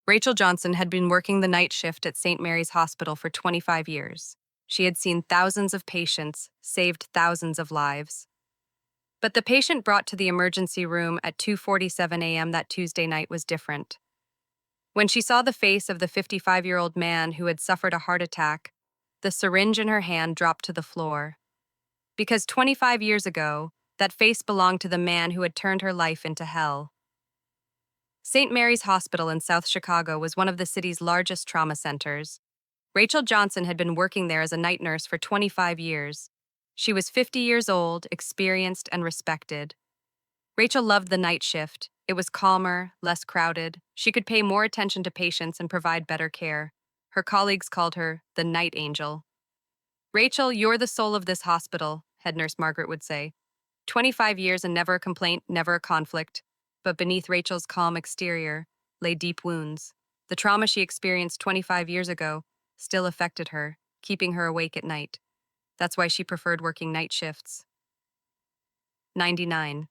Rachel Johnson had been working the night shift at St. Mary's Hospital for 25 years. She had seen thousands of patients, saved thousands of lives. But the patient brought to the emergency room at 2:47 a.m. that Tuesday night was different. When she saw the face of the 55-year-old man who had suffered a heart attack, the syringe in her hand dropped to the floor. Because 25 years ago, that face belonged to the man who had turned her life into hell. St. Mary's Hospital in South Chicago was one of the city's largest trauma centers. Rachel Johnson had been working there as a night nurse for 25 years. She was 50 years old, experienced, and respected. Rachel loved the night shift. It was calmer, less crowded. She could pay more attention to patients and provide better care. Her colleagues called her the night angel. "Rachel, you're the soul of this hospital," head nurse Margaret would say. 25 years and never a complaint, never a conflict. But beneath Rachel's calm exterior lay deep wounds. The trauma she experienced 25 years ago still affected her, keeping her awake at night. That's why she preferred working night shifts. 99.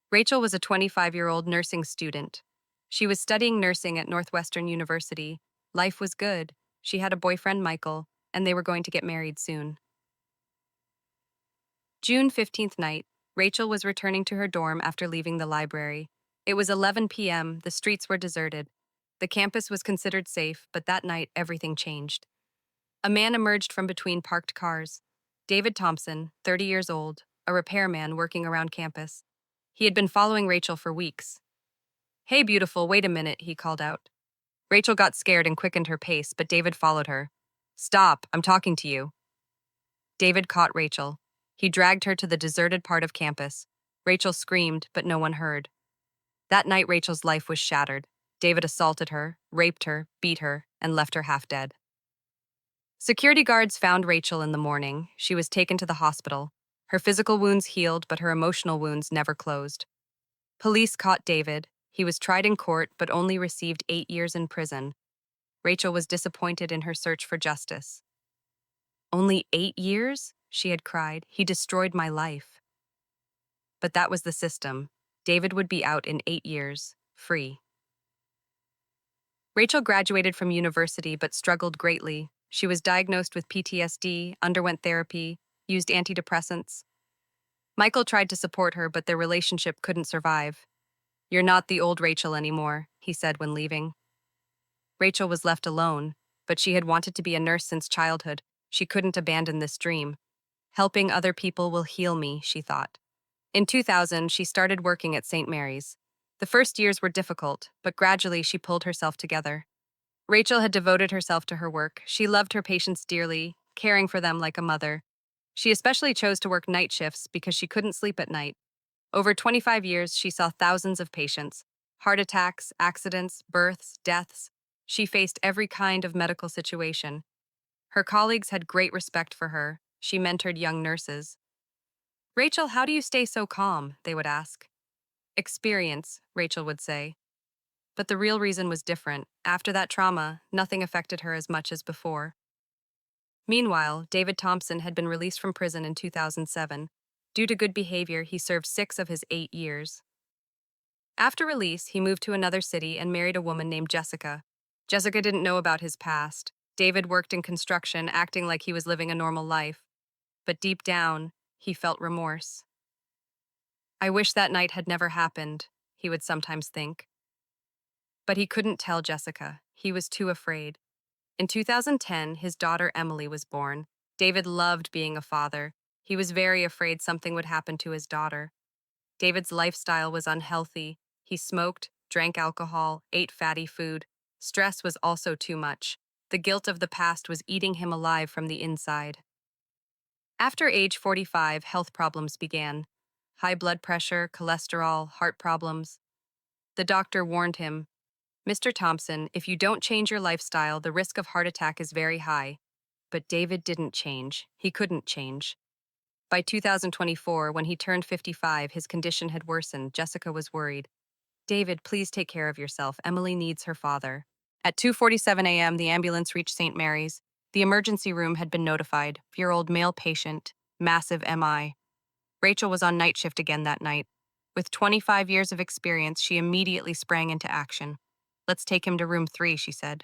Rachel was a 25-year-old nursing student. She was studying nursing at Northwestern University. Life was good. She had a boyfriend, Michael, and they were going to get married soon. June 15th night, Rachel was returning to her dorm after leaving the library. It was 11 p.m., the streets were deserted. The campus was considered safe, but that night everything changed. A man emerged from between parked cars. David Thompson, 30 years old, a repairman working around campus. He had been following Rachel for weeks. "Hey, beautiful, wait a minute," he called out. Rachel got scared and quickened her pace, but David followed her. "Stop, I'm talking to you." David caught Rachel. He dragged her to the deserted part of campus. Rachel screamed, but no one heard. That night, Rachel's life was shattered. David assaulted her, raped her, beat her, and left her half dead. Security guards found Rachel in the morning. She was taken to the hospital. Her physical wounds healed, but her emotional wounds never closed. Police caught David. He was tried in court, but only received 8 years in prison. Rachel was disappointed in her search for justice. "Only 8 years?" she had cried. "He destroyed my life." But that was the system. David would be out in 8 years, free. Rachel graduated from university but struggled greatly. She was diagnosed with PTSD, underwent therapy, used antidepressants. Michael tried to support her, but their relationship couldn't survive. "You're not the old Rachel anymore," he said when leaving. Rachel was left alone, but she had wanted to be a nurse since childhood. She couldn't abandon this dream. "Helping other people will heal me," she thought. In 2000, she started working at St. Mary's. The first years were difficult, but gradually she pulled herself together. Rachel had devoted herself to her work. She loved her patients dearly, caring for them like a mother. She especially chose to work night shifts because she couldn't sleep at night. Over 25 years, she saw thousands of patients. Heart attacks, accidents, births, deaths. She faced every kind of medical situation. Her colleagues had great respect for her. She mentored young nurses. "Rachel, how do you stay so calm?" they would ask. "Experience," Rachel would say. But the real reason was different. After that trauma, nothing affected her as much as before. Meanwhile, David Thompson had been released from prison in 2007. Due to good behavior, he served 6 of his 8 years. After release, he moved to another city and married a woman named Jessica. Jessica didn't know about his past. David worked in construction, acting like he was living a normal life. But deep down, he felt remorse. "I wish that night had never happened," he would sometimes think. But he couldn't tell Jessica. He was too afraid. In 2010, his daughter Emily was born. David loved being a father. He was very afraid something would happen to his daughter. David's lifestyle was unhealthy. He smoked, drank alcohol, ate fatty food. Stress was also too much. The guilt of the past was eating him alive from the inside. After age 45, health problems began. High blood pressure, cholesterol, heart problems. The doctor warned him, "Mr. Thompson, if you don't change your lifestyle, the risk of heart attack is very high." But David didn't change. He couldn't change. By 2024, when he turned 55, his condition had worsened. Jessica was worried. "David, please take care of yourself. Emily needs her father." At 2:47 a.m., the ambulance reached St. Mary's. The emergency room had been notified. 4-year-old male patient, massive MI. Rachel was on night shift again that night. With 25 years of experience, she immediately sprang into action. Let's take him to room 3, she said.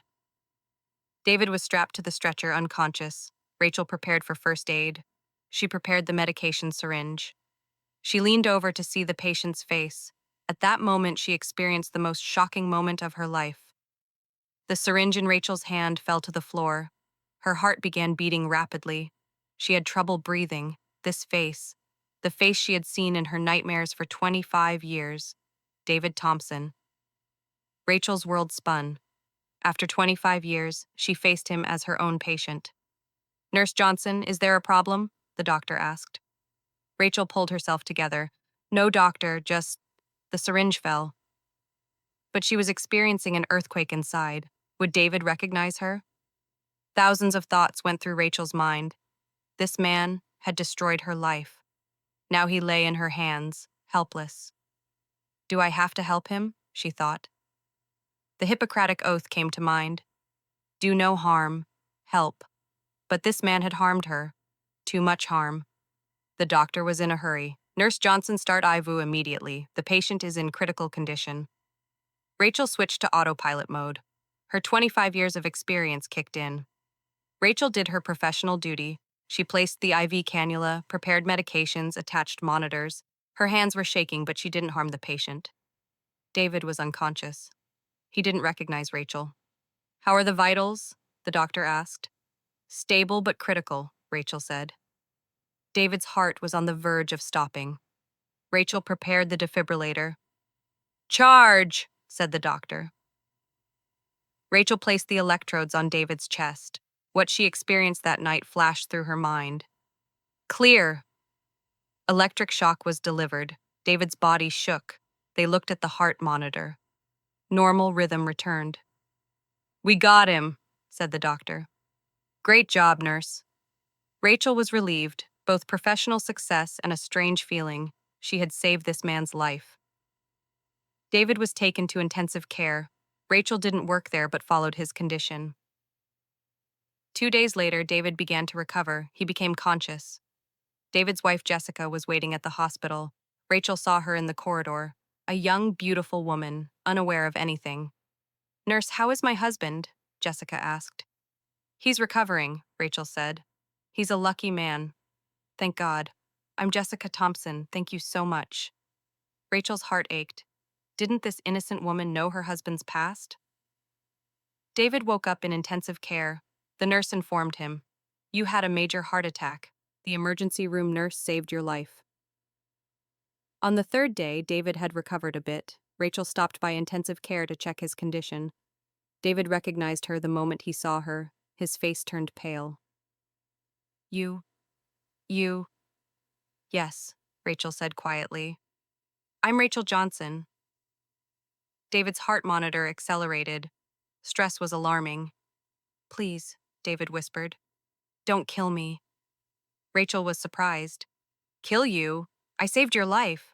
David was strapped to the stretcher, unconscious. Rachel prepared for first aid. She prepared the medication syringe. She leaned over to see the patient's face. At that moment, she experienced the most shocking moment of her life. The syringe in Rachel's hand fell to the floor. Her heart began beating rapidly. She had trouble breathing. This face, the face she had seen in her nightmares for 25 years. David Thompson. Rachel's world spun. After 25 years, she faced him as her own patient. Nurse Johnson, is there a problem? The doctor asked. Rachel pulled herself together. No, doctor, just the syringe fell. But she was experiencing an earthquake inside. Would David recognize her? Thousands of thoughts went through Rachel's mind. This man had destroyed her life. Now he lay in her hands, helpless. Do I have to help him? She thought. The Hippocratic oath came to mind. Do no harm, help. But this man had harmed her. Too much harm. The doctor was in a hurry. Nurse Johnson, start IV immediately. The patient is in critical condition. Rachel switched to autopilot mode. Her 25 years of experience kicked in. Rachel did her professional duty. She placed the IV cannula, prepared medications, attached monitors. Her hands were shaking, but she didn't harm the patient. David was unconscious. He didn't recognize Rachel. How are the vitals? The doctor asked. Stable but critical, Rachel said. David's heart was on the verge of stopping. Rachel prepared the defibrillator. Charge, said the doctor. Rachel placed the electrodes on David's chest. What she experienced that night flashed through her mind. Clear. Electric shock was delivered. David's body shook. They looked at the heart monitor. Normal rhythm returned. We got him, said the doctor. Great job, nurse. Rachel was relieved, both professional success and a strange feeling. She had saved this man's life. David was taken to intensive care. Rachel didn't work there but followed his condition. 2 days later, David began to recover. He became conscious. David's wife, Jessica, was waiting at the hospital. Rachel saw her in the corridor, a young, beautiful woman, unaware of anything. Nurse, how is my husband? Jessica asked. He's recovering, Rachel said. He's a lucky man. Thank God. I'm Jessica Thompson. Thank you so much. Rachel's heart ached. Didn't this innocent woman know her husband's past? David woke up in intensive care. The nurse informed him. You had a major heart attack. The emergency room nurse saved your life. On the 3rd day, David had recovered a bit. Rachel stopped by intensive care to check his condition. David recognized her the moment he saw her. His face turned pale. You. Yes, Rachel said quietly. I'm Rachel Johnson. David's heart monitor accelerated. Stress was alarming. Please, David whispered. Don't kill me. Rachel was surprised. Kill you? I saved your life.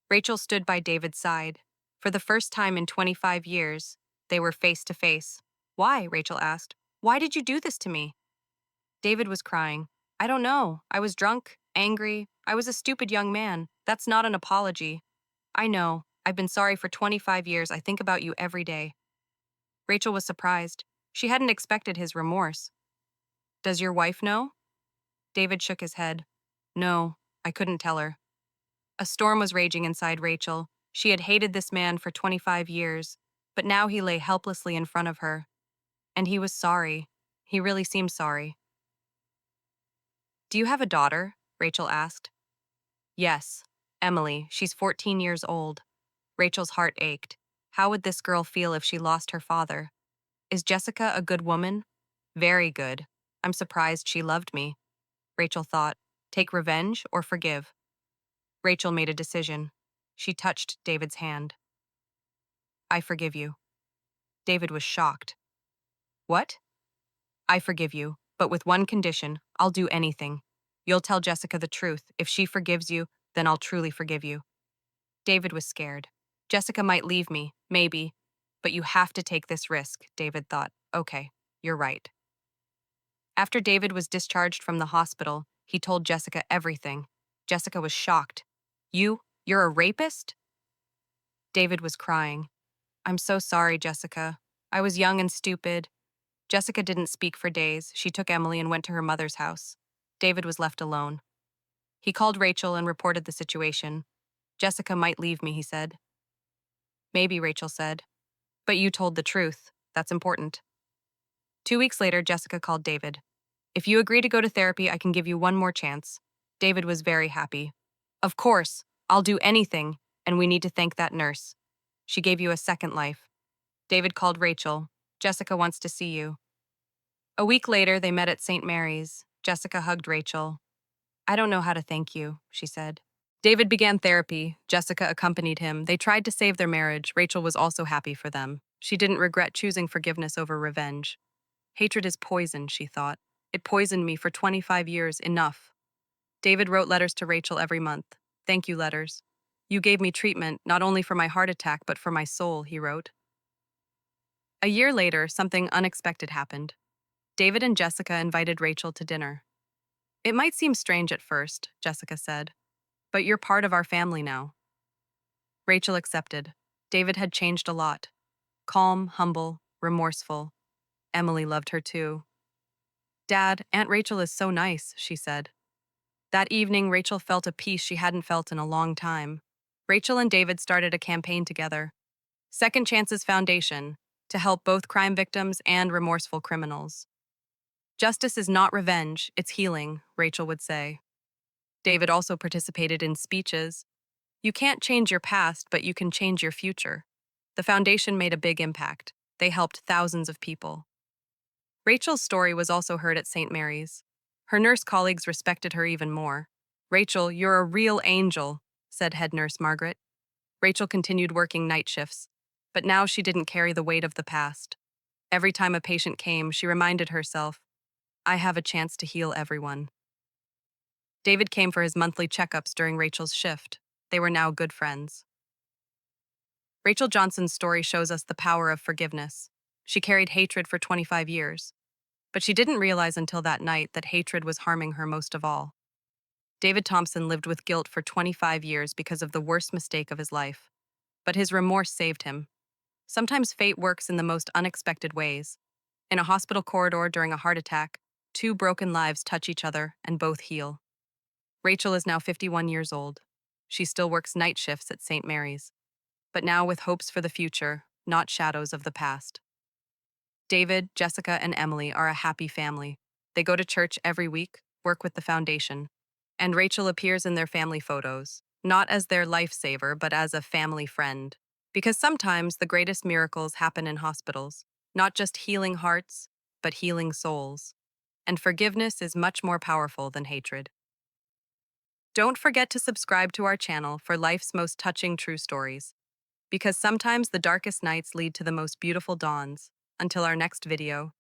Rachel stood by David's side. For the first time in 25 years, they were face to face. Why? Rachel asked. Why did you do this to me? David was crying. I don't know. I was drunk, angry. I was a stupid young man. That's not an apology. I know. I've been sorry for 25 years. I think about you every day. Rachel was surprised. She hadn't expected his remorse. Does your wife know? David shook his head. No, I couldn't tell her. A storm was raging inside Rachel. She had hated this man for 25 years, but now he lay helplessly in front of her. And he was sorry. He really seemed sorry. Do you have a daughter? Rachel asked. Yes, Emily. She's 14 years old. Rachel's heart ached. How would this girl feel if she lost her father? Is Jessica a good woman? Very good. I'm surprised she loved me. Rachel thought, take revenge or forgive? Rachel made a decision. She touched David's hand. I forgive you. David was shocked. What? I forgive you, but with one condition. I'll do anything. You'll tell Jessica the truth. If she forgives you, then I'll truly forgive you. David was scared. Jessica might leave me, maybe, but you have to take this risk, David thought. Okay, you're right. After David was discharged from the hospital, he told Jessica everything. Jessica was shocked. You're a rapist? David was crying. I'm so sorry, Jessica. I was young and stupid. Jessica didn't speak for days. She took Emily and went to her mother's house. David was left alone. He called Rachel and reported the situation. Jessica might leave me, he said. Maybe, Rachel said. But you told the truth. That's important. 2 weeks later, Jessica called David. If you agree to go to therapy, I can give you one more chance. David was very happy. Of course, I'll do anything, and we need to thank that nurse. She gave you a second life. David called Rachel. Jessica wants to see you. A week later, they met at St. Mary's. Jessica hugged Rachel. I don't know how to thank you, she said. David began therapy. Jessica accompanied him. They tried to save their marriage. Rachel was also happy for them. She didn't regret choosing forgiveness over revenge. Hatred is poison, she thought. It poisoned me for 25 years, enough. David wrote letters to Rachel every month. Thank you letters. You gave me treatment, not only for my heart attack, but for my soul, he wrote. A year later, something unexpected happened. David and Jessica invited Rachel to dinner. It might seem strange at first, Jessica said, but you're part of our family now. Rachel accepted. David had changed a lot. Calm, humble, remorseful. Emily loved her too. Dad, Aunt Rachel is so nice, she said. That evening, Rachel felt a peace she hadn't felt in a long time. Rachel and David started a campaign together, Second Chances Foundation, to help both crime victims and remorseful criminals. Justice is not revenge, it's healing, Rachel would say. David also participated in speeches. You can't change your past, but you can change your future. The foundation made a big impact. They helped thousands of people. Rachel's story was also heard at St. Mary's. Her nurse colleagues respected her even more. Rachel, you're a real angel, said head nurse Margaret. Rachel continued working night shifts, but now she didn't carry the weight of the past. Every time a patient came, she reminded herself, I have a chance to heal everyone. David came for his monthly checkups during Rachel's shift. They were now good friends. Rachel Johnson's story shows us the power of forgiveness. She carried hatred for 25 years, but she didn't realize until that night that hatred was harming her most of all. David Thompson lived with guilt for 25 years because of the worst mistake of his life, but his remorse saved him. Sometimes fate works in the most unexpected ways. In a hospital corridor during a heart attack, two broken lives touch each other and both heal. Rachel is now 51 years old. She still works night shifts at St. Mary's, but now with hopes for the future, not shadows of the past. David, Jessica, and Emily are a happy family. They go to church every week, work with the foundation, and Rachel appears in their family photos, not as their lifesaver, but as a family friend. Because sometimes the greatest miracles happen in hospitals, not just healing hearts, but healing souls. And forgiveness is much more powerful than hatred. Don't forget to subscribe to our channel for life's most touching true stories, because sometimes the darkest nights lead to the most beautiful dawns. Until our next video,